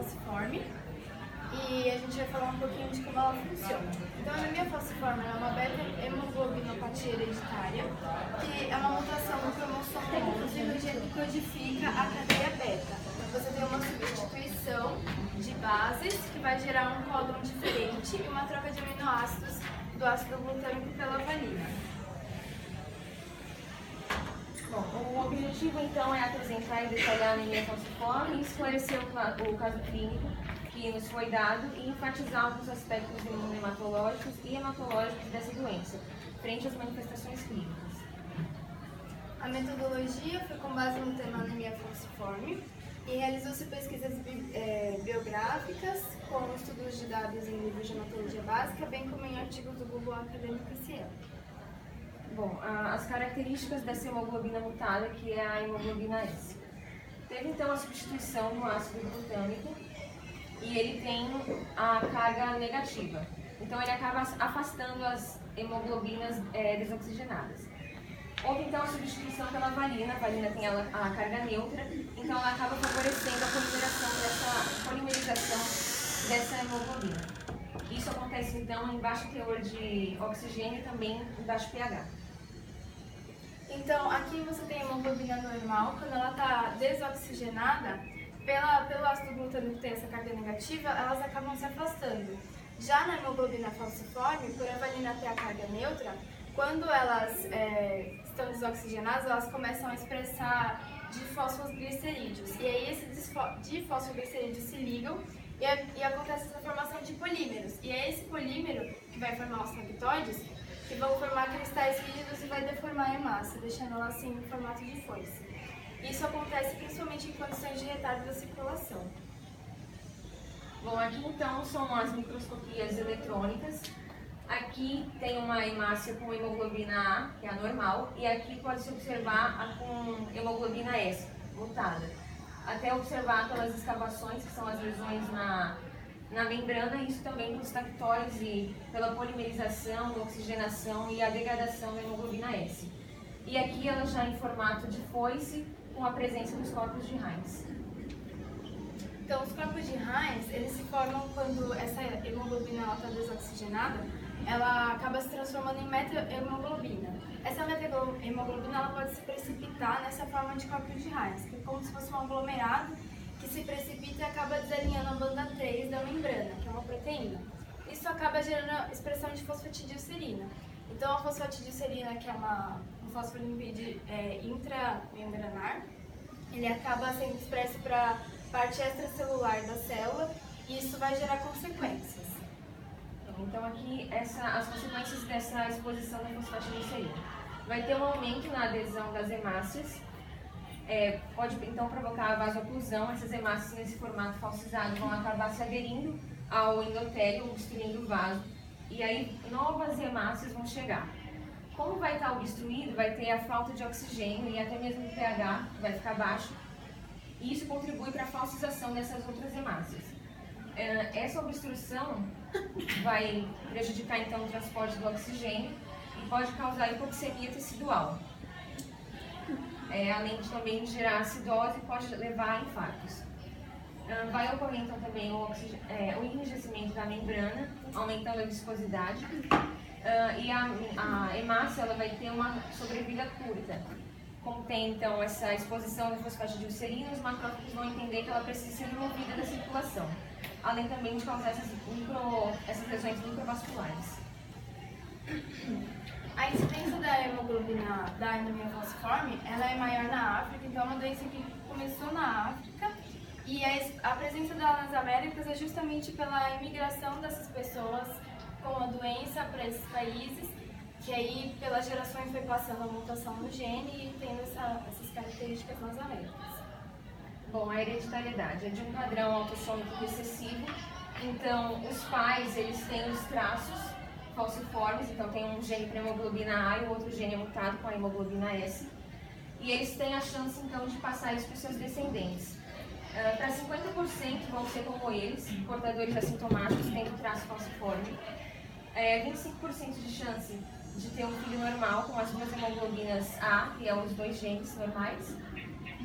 falciforme e a gente vai falar um pouquinho de como ela funciona. Então, a anemia falciforme é uma beta-hemoglobinopatia hereditária, que é uma mutação no cromossomo 11 no gene que codifica a cadeia beta. Você tem uma substituição de bases que vai gerar um códon diferente e uma troca de aminoácidos do ácido glutâmico pela valina. Bom, o objetivo então é apresentar e detalhar a anemia falciforme e esclarecer o caso clínico que nos foi dado e enfatizar alguns aspectos imunohematológicos e hematológicos dessa doença, frente às manifestações clínicas. A metodologia foi com base no tema anemia falciforme e realizou-se pesquisas biográficas com estudos de dados em livros de hematologia básica, bem como em artigos do Google Acadêmico Cielo. Bom, as características dessa hemoglobina mutada, que é a hemoglobina S. Teve então a substituição do ácido glutâmico e ele tem a carga negativa. Então ele acaba afastando as hemoglobinas desoxigenadas. Houve então a substituição pela valina. A valina tem a carga neutra, então ela acaba favorecendo a polimerização dessa hemoglobina. Isso acontece então em baixo teor de oxigênio e também em baixo pH. Então, aqui você tem a hemoglobina normal, quando ela está desoxigenada, pelo ácido glutâmico que tem essa carga negativa, elas acabam se afastando. Já na hemoglobina falciforme, por a valina ter a carga neutra, quando elas estão desoxigenadas, elas começam a expressar difosfosglicerídeos. E aí esses difosfosglicerídeos se ligam e acontece essa formação de polímeros. E é esse polímero que vai formar os lactóides, que vão formar cristais rígidos e vai deformar a hemácia, deixando ela assim em formato de foice. Isso acontece principalmente em condições de retardo da circulação. Bom, aqui então são as microscopias eletrônicas. Aqui tem uma hemácia com hemoglobina A, que é a normal, e aqui pode-se observar a com hemoglobina S, mutada. Até observar pelas escavações, que são as lesões na membrana, isso também pelos tactóides e pela polimerização, oxigenação e a degradação da hemoglobina S. E aqui ela já em formato de foice, com a presença dos corpos de Heinz. Então, os corpos de Heinz, eles se formam quando essa hemoglobina está desoxigenada, ela acaba se transformando em meta-hemoglobina. Essa meta-hemoglobina ela pode se precipitar nessa forma de corpos de Heinz, que é como se fosse um aglomerado que se precipita e acaba desalinhando a banda 3 da membrana, que é uma proteína. Isso acaba gerando a expressão de fosfatidilcerina. Então, a fosfatidilcerina, que é um fosfolipídio intramembranar, ele acaba sendo expresso para a parte extracelular da célula e isso vai gerar consequências. Então, aqui, as consequências dessa exposição da fosfatidilcerina. Vai ter um aumento na adesão das hemácias, pode então provocar a vasoclusão. Essas hemácias nesse formato falsizado vão acabar se aderindo ao endotélio, obstruindo o vaso, e aí novas hemácias vão chegar. Como vai estar obstruído, vai ter a falta de oxigênio e até mesmo o pH vai ficar baixo, e isso contribui para a falsização dessas outras hemácias. Essa obstrução vai prejudicar então o transporte do oxigênio e pode causar hipoxemia tecidual. Além de também gerar acidose, pode levar a infartos. Vai ocorrer então também o enrijecimento da membrana, aumentando a viscosidade, e a hemácia ela vai ter uma sobrevida curta. Como tem então essa exposição da fosfatidilcerina, os macrófagos vão entender que ela precisa ser removida da circulação, além também de causar essas lesões microvasculares. A incidência da hemoglobina da anemia falciforme, ela é maior na África, então é uma doença que começou na África e a presença dela nas Américas é justamente pela imigração dessas pessoas com a doença para esses países, que aí pelas gerações foi passando a mutação no gene e tendo essas características nas Américas. Bom, a hereditariedade é de um padrão autossômico recessivo, então os pais eles têm os traços falciformes, então tem um gene para hemoglobina A e o outro gene é mutado com a hemoglobina S, e eles têm a chance então de passar isso para os seus descendentes. Para 50% vão ser como eles, portadores assintomáticos, tendo traço falciforme. 25% de chance de ter um filho normal com as duas hemoglobinas A, que é os dois genes normais,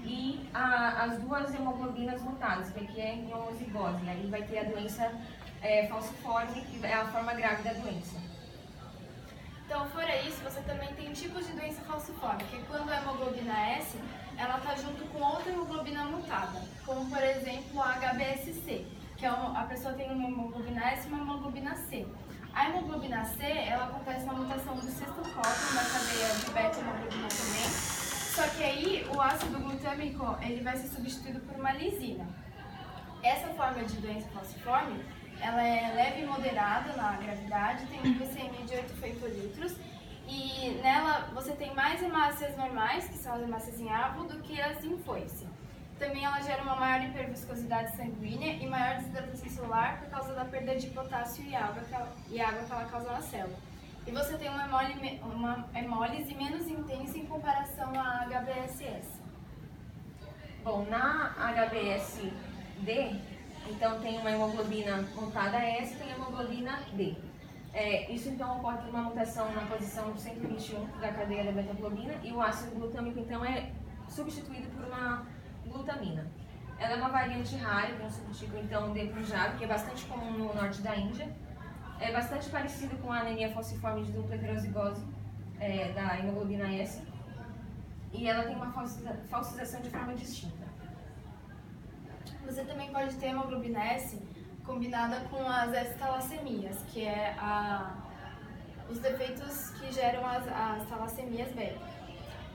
e as duas hemoglobinas mutadas, que aqui é em homozigose, aí vai ter a doença falciforme, que é a forma grave da doença. Então, fora isso, você também tem tipos de doença falciforme, que é quando a hemoglobina S, ela está junto com outra hemoglobina mutada, como por exemplo a HBsC, que é a pessoa tem uma hemoglobina S e uma hemoglobina C. A hemoglobina C, ela acontece na mutação do sexto cóton da cadeia de beta-hemoglobina também, só que aí o ácido glutâmico ele vai ser substituído por uma lisina. Essa forma de doença falciforme, ela é leve e moderada na gravidade, tem um VCM de 8 feitolitros e nela você tem mais hemácias normais, que são as hemácias em avo, do que as em foice. Também ela gera uma maior hiperviscosidade sanguínea e maior desidratação celular por causa da perda de potássio e água que ela causa na célula. E você tem uma hemólise menos intensa em comparação à HBsS. Bom, na HBsD, então tem uma hemoglobina mutada S e tem a hemoglobina D. Isso então ocorre por uma mutação na posição 121 da cadeia da beta-globina e o ácido glutâmico então é substituído por uma glutamina. Ela é uma variante rara, tem um subtipo então D. punjab, que é bastante comum no norte da Índia. É bastante parecido com a anemia falciforme de dupla heterozigose da hemoglobina S e ela tem uma falsização de forma distinta. Você também pode ter hemoglobina S combinada com as S-talassemias, que é os defeitos que geram as talassemias beta.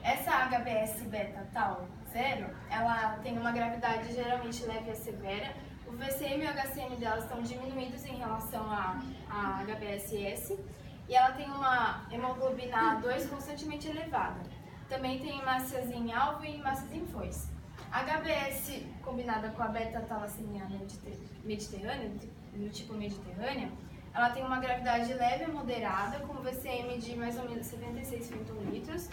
Essa HBS beta tal 0, ela tem uma gravidade geralmente leve a severa. O VCM e o HCM delas estão diminuídos em relação à HBsS e ela tem uma hemoglobina A2 constantemente elevada. Também tem hemácias em alvo e hemácias em foice. A HBS combinada com a beta-talassemia mediterrânea, do tipo mediterrânea, ela tem uma gravidade leve a moderada, com VCM de mais ou menos 76 feitolitros,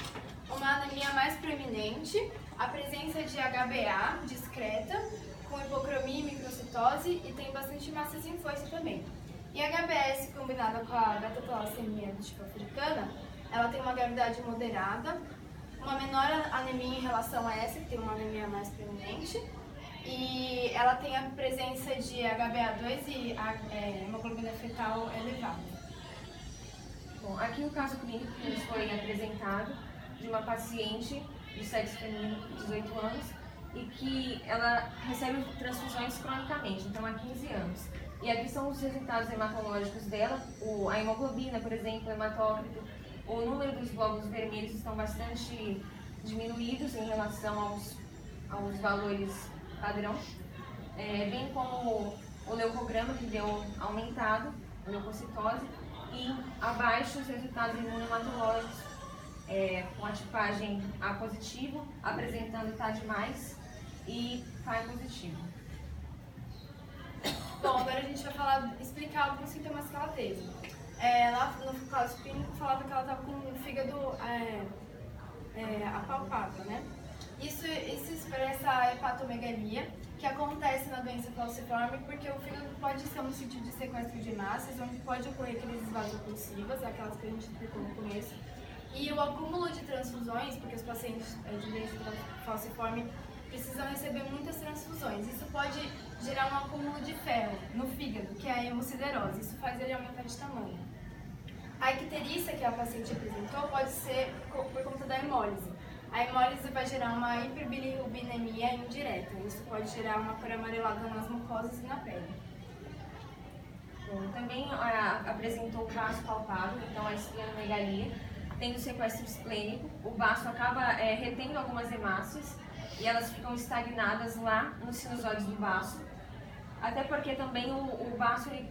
uma anemia mais proeminente, a presença de HbA discreta, com hipocromia e microcitose, e tem bastante hemácias em foice também. E a HBS combinada com a beta-talassemia do tipo africana, ela tem uma gravidade moderada, uma menor anemia em relação a essa, que tem uma anemia mais proeminente, e ela tem a presença de HbA2 e hemoglobina fetal elevada. Bom, aqui o caso clínico que nos foi apresentado de uma paciente de sexo feminino de 18 anos e que ela recebe transfusões cronicamente, então há 15 anos. E aqui são os resultados hematológicos dela, a hemoglobina, por exemplo, o hematócrito, o número dos glóbulos vermelhos estão bastante diminuídos em relação aos valores padrão, bem como o leucograma, que deu aumentado, a leucocitose, e abaixo os resultados imunohematológicos, com a tipagem A positivo, apresentando TAD+, e FAI positivo. Bom, agora a gente vai explicar alguns sintomas que ela teve. Lá no caso clínico falava que ela estava com o fígado apalpável, né? Isso expressa a hepatomegalia, que acontece na doença falciforme porque o fígado pode ser um sítio de sequestro de hemácias, onde pode ocorrer crises vasoconsivas, aquelas que a gente explicou no começo, e o acúmulo de transfusões, porque os pacientes de doença falciforme precisam receber muitas transfusões. Isso pode gerar um acúmulo de ferro no fígado, que é a hemosiderose. Isso faz ele aumentar de tamanho. A icterícia que a paciente apresentou pode ser por conta da hemólise. A hemólise vai gerar uma hiperbilirrubinemia indireta. Isso pode gerar uma cor amarelada nas mucosas e na pele. Bom, também apresentou o baço palpável, então a esplenomegalia, tendo sequestro esplênico. O baço acaba retendo algumas hemácias e elas ficam estagnadas lá nos sinusóides do baço. Até porque também o baço ele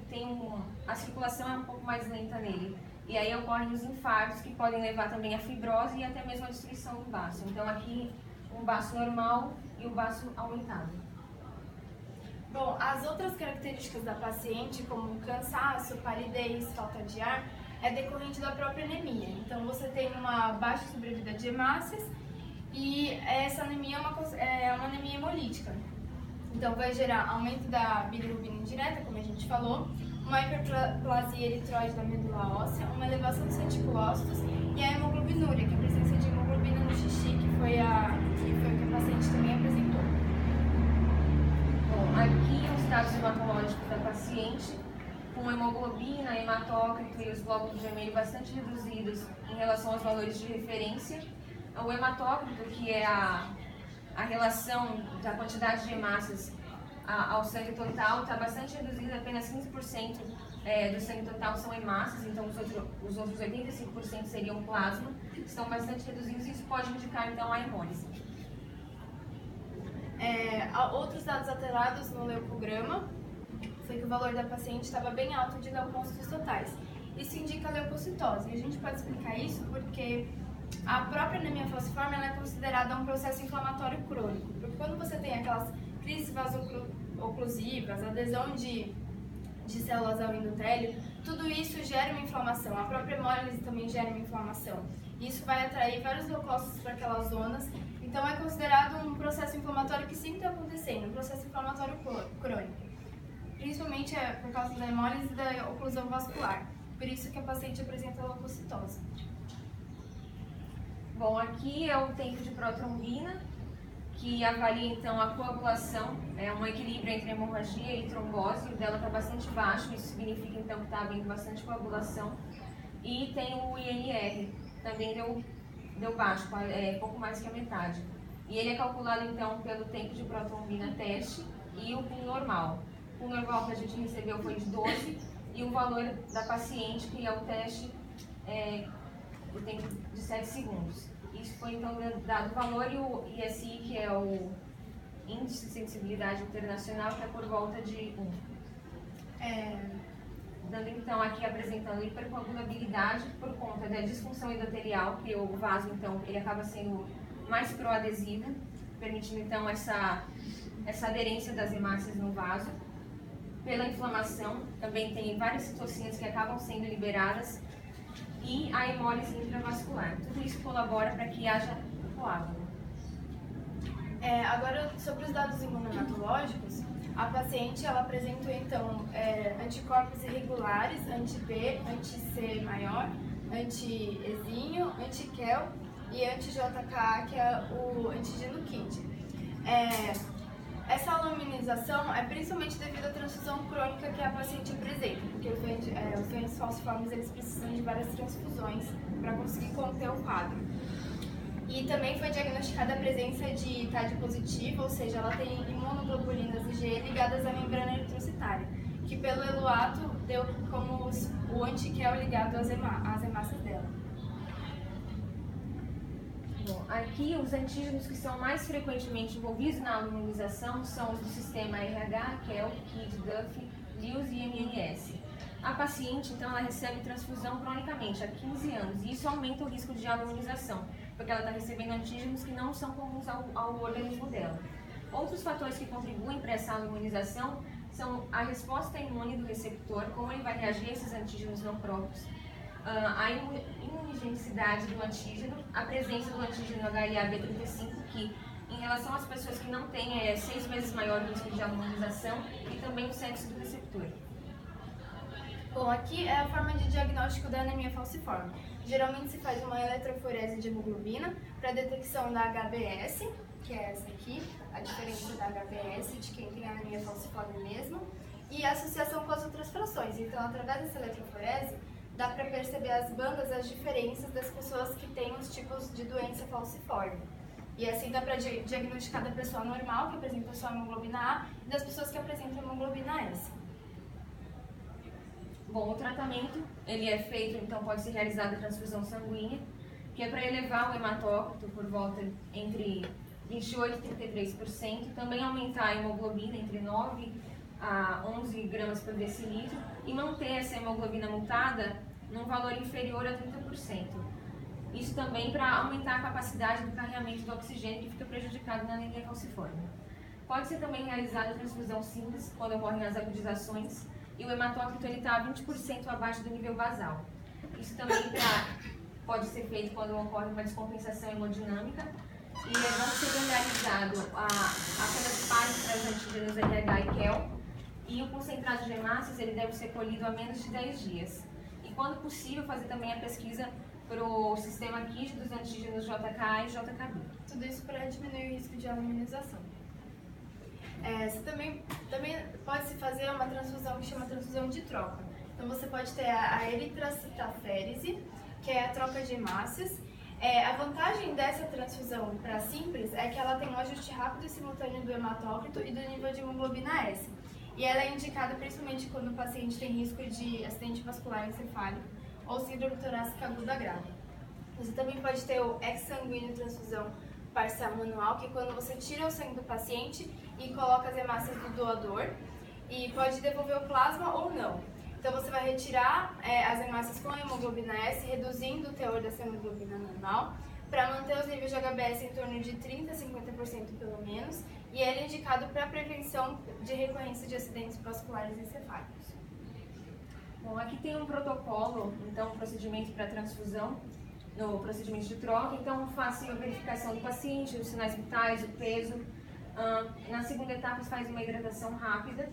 a circulação é um pouco mais lenta nele. E aí ocorrem os infartos que podem levar também à fibrose e até mesmo à destruição do baço. Então aqui um baço normal e o baço aumentado. Bom, as outras características da paciente, como cansaço, palidez, falta de ar, é decorrente da própria anemia. Então você tem uma baixa sobrevida de hemácias e essa anemia é uma anemia hemolítica. Então vai gerar aumento da bilirrubina indireta, como a gente falou, uma hiperplasia eritroide da medula óssea, uma elevação dos reticulócitos e a hemoglobinúria, que é a presença de hemoglobina no xixi, que foi o que a paciente paciente com hemoglobina, hematócrito e os glóbulos vermelhos bastante reduzidos em relação aos valores de referência. O hematócrito, que é a relação da quantidade de hemácias ao sangue total, está bastante reduzido, apenas 15% do sangue total são hemácias, então os outros 85% seriam plasma, estão bastante reduzidos e isso pode indicar então a hemólise. Outros dados alterados no leucograma foi que o valor da paciente estava bem alto de leucócitos totais. Isso indica leucocitose. E a gente pode explicar isso porque a própria anemia falciforme ela é considerada um processo inflamatório crônico. Porque quando você tem aquelas crises vaso-oclusivas, adesão de células ao endotélio, tudo isso gera uma inflamação. A própria hemólise também gera uma inflamação. Isso vai atrair vários leucócitos para aquelas zonas. Então é considerado um processo inflamatório que sempre está acontecendo, um processo inflamatório crônico. Principalmente por causa da hemólise e da oclusão vascular. Por isso que a paciente apresenta leucocitose. Bom, aqui é o tempo de protrombina, que avalia então a coagulação, um equilíbrio entre hemorragia e trombose. O dela está bastante baixo, isso significa então que está havendo bastante coagulação. E tem o INR, também deu baixo, pouco mais que a metade. E ele é calculado então pelo tempo de protrombina teste e o PUL normal. O normal que a gente recebeu foi de 12 e o valor da paciente, que é o teste, o tempo de 7 segundos. Isso foi então dado o valor e o ISI, que é o Índice de Sensibilidade Internacional, que é por volta de 1. Dando então aqui apresentando hipercoagulabilidade por conta da disfunção endotelial, que o vaso então ele acaba sendo mais proadesivo, permitindo então essa aderência das hemácias no vaso. Pela inflamação, também tem várias citocinas que acabam sendo liberadas e a hemólise intravascular. Tudo isso colabora para que haja coágulo. Agora, sobre os dados imunohematológicos, a paciente ela apresentou então anticorpos irregulares, anti-B, anti-C maior, anti-esinho, anti-Kel e anti-JK, que é o antígeno KIT. Essa aluminização é principalmente devido à transfusão crônica que a paciente apresenta, porque os doentes falciformes eles precisam de várias transfusões para conseguir conter o quadro. E também foi diagnosticada a presença de TAD positivo, ou seja, ela tem imunoglobulinas IgE ligadas à membrana eritrocitária, que pelo ELUATO deu como o anti-Kel ligado às hemácias dela. Bom, aqui os antígenos que são mais frequentemente envolvidos na imunização são os do sistema RH, KEL, KID, DUF, LIUS e MNS. A paciente, então, ela recebe transfusão cronicamente há 15 anos e isso aumenta o risco de imunização, porque ela está recebendo antígenos que não são comuns ao organismo dela. Outros fatores que contribuem para essa imunização são a resposta imune do receptor, como ele vai reagir a esses antígenos não próprios, a imunogenicidade do antígeno, a presença do antígeno HLA-B35, que em relação às pessoas que não têm é 6 vezes maior o risco de imunização, e também o sexo do receptor. Bom, aqui é a forma de diagnóstico da anemia falciforme. Geralmente se faz uma eletroforese de hemoglobina para detecção da HBS, que é essa aqui, a diferença da HBS de quem tem anemia falciforme mesmo, e a associação com as outras frações. Então, através dessa eletroforese, dá para perceber as bandas, as diferenças das pessoas que têm os tipos de doença falciforme. E assim dá para diagnosticar da pessoa normal, que apresenta só hemoglobina A, e das pessoas que apresentam hemoglobina S. Bom, o tratamento, ele é feito, então pode ser realizada a transfusão sanguínea, que é para elevar o hematócrito por volta entre 28% e 33%, também aumentar a hemoglobina entre 9 a 11 gramas por decilitro e manter essa hemoglobina mutada num valor inferior a 30%. Isso também para aumentar a capacidade do carregamento do oxigênio que fica prejudicado na anemia falciforme. Pode ser também realizada a transfusão simples quando ocorrem as agudizações e o hematócrito está 20% abaixo do nível basal. Isso também pode ser feito quando ocorre uma descompensação hemodinâmica e não ser realizado apenas pares para os antígenos RH e KEL, e o concentrado de hemácias ele deve ser colhido a menos de 10 dias. E quando possível, fazer também a pesquisa para o sistema KIT dos antígenos JK e JKB. Tudo isso para diminuir o risco de aluminização. Você também pode se fazer uma transfusão que chama transfusão de troca. Então você pode ter a eritrocitaférese, que é a troca de hemácias. A vantagem dessa transfusão para simples é que ela tem um ajuste rápido e simultâneo do hematócrito e do nível de hemoglobina S. E ela é indicada principalmente quando o paciente tem risco de acidente vascular encefálico ou síndrome torácica aguda grave. Você também pode ter o exsanguíneo transfusão parcial manual, que é quando você tira o sangue do paciente e coloca as hemácias do doador, e pode devolver o plasma ou não. Então você vai retirar as hemácias com a hemoglobina S, reduzindo o teor dessa hemoglobina normal, para manter os níveis de HbS em torno de 30% a 50% pelo menos, e ele é indicado para prevenção de recorrência de acidentes vasculares encefálicos. Bom, aqui tem um protocolo, então um procedimento para transfusão, no procedimento de troca. Então faça a verificação do paciente, os sinais vitais, o peso. Na segunda etapa faz uma hidratação rápida.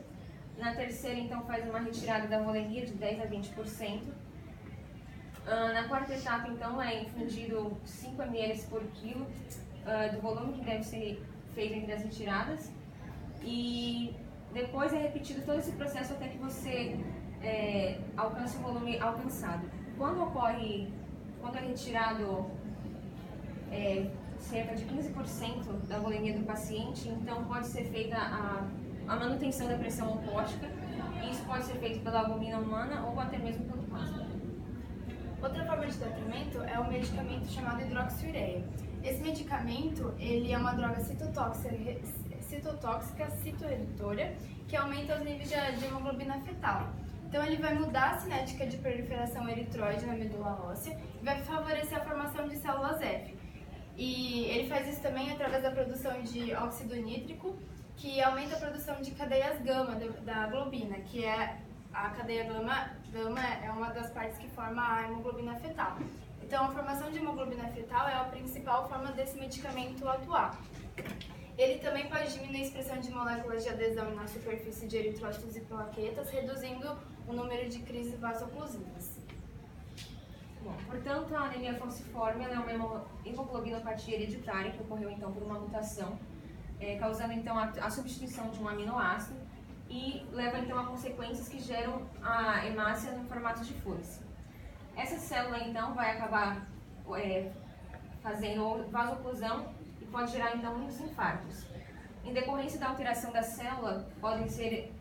Na terceira, então, faz uma retirada da volemia de 10% a 20%. Na quarta etapa, então, é infundido 5 ml por quilo do volume que deve ser feito entre as retiradas. E depois é repetido todo esse processo até que você alcance o volume alcançado. Quando é retirado cerca de 15% da volemia do paciente, então pode ser feita a manutenção da pressão oncotica, e isso pode ser feito pela albumina humana ou até mesmo pelo plasma. Outra forma de tratamento é o medicamento chamado hidroxiureia. Esse medicamento ele é uma droga citotóxica citoredutora que aumenta os níveis de hemoglobina fetal. Então ele vai mudar a cinética de proliferação eritroide na medula óssea e vai favorecer a formação de células F. E ele faz isso também através da produção de óxido nítrico, que aumenta a produção de cadeias gama da globina, que é a cadeia gama é uma das partes que forma a hemoglobina fetal. Então a formação de hemoglobina fetal é a principal forma desse medicamento atuar. Ele também pode diminuir a expressão de moléculas de adesão na superfície de eritrócitos e plaquetas, reduzindo o número de crises vasoclusivas. Bom, portanto, a anemia falciforme é uma hemoglobinopatia hereditária que ocorreu então por uma mutação, causando então a substituição de um aminoácido e leva então a consequências que geram a hemácia no formato de fúrice. Essa célula então vai acabar fazendo vasoclusão e pode gerar então muitos infartos. Em decorrência da alteração da célula, podem ocorrer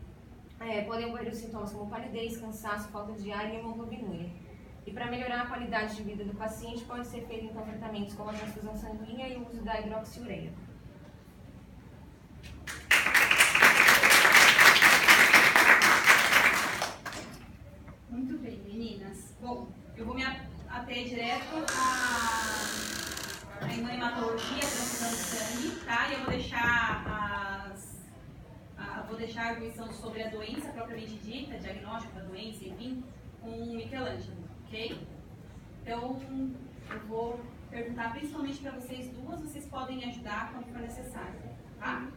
os sintomas como palidez, cansaço, falta de ar e hemoglobinúria. E para melhorar a qualidade de vida do paciente, pode ser feito então tratamentos como a transfusão sanguínea e o uso da hidroxiureia. Muito bem, meninas. Bom, eu vou me ater direto à imunohematologia, transfusão de sangue, tá? E eu vou deixar a arguição sobre a doença propriamente dita, diagnóstico da doença, enfim, com o Michelangelo, ok? Então, eu vou perguntar principalmente para vocês duas, vocês podem ajudar quando for necessário, tá?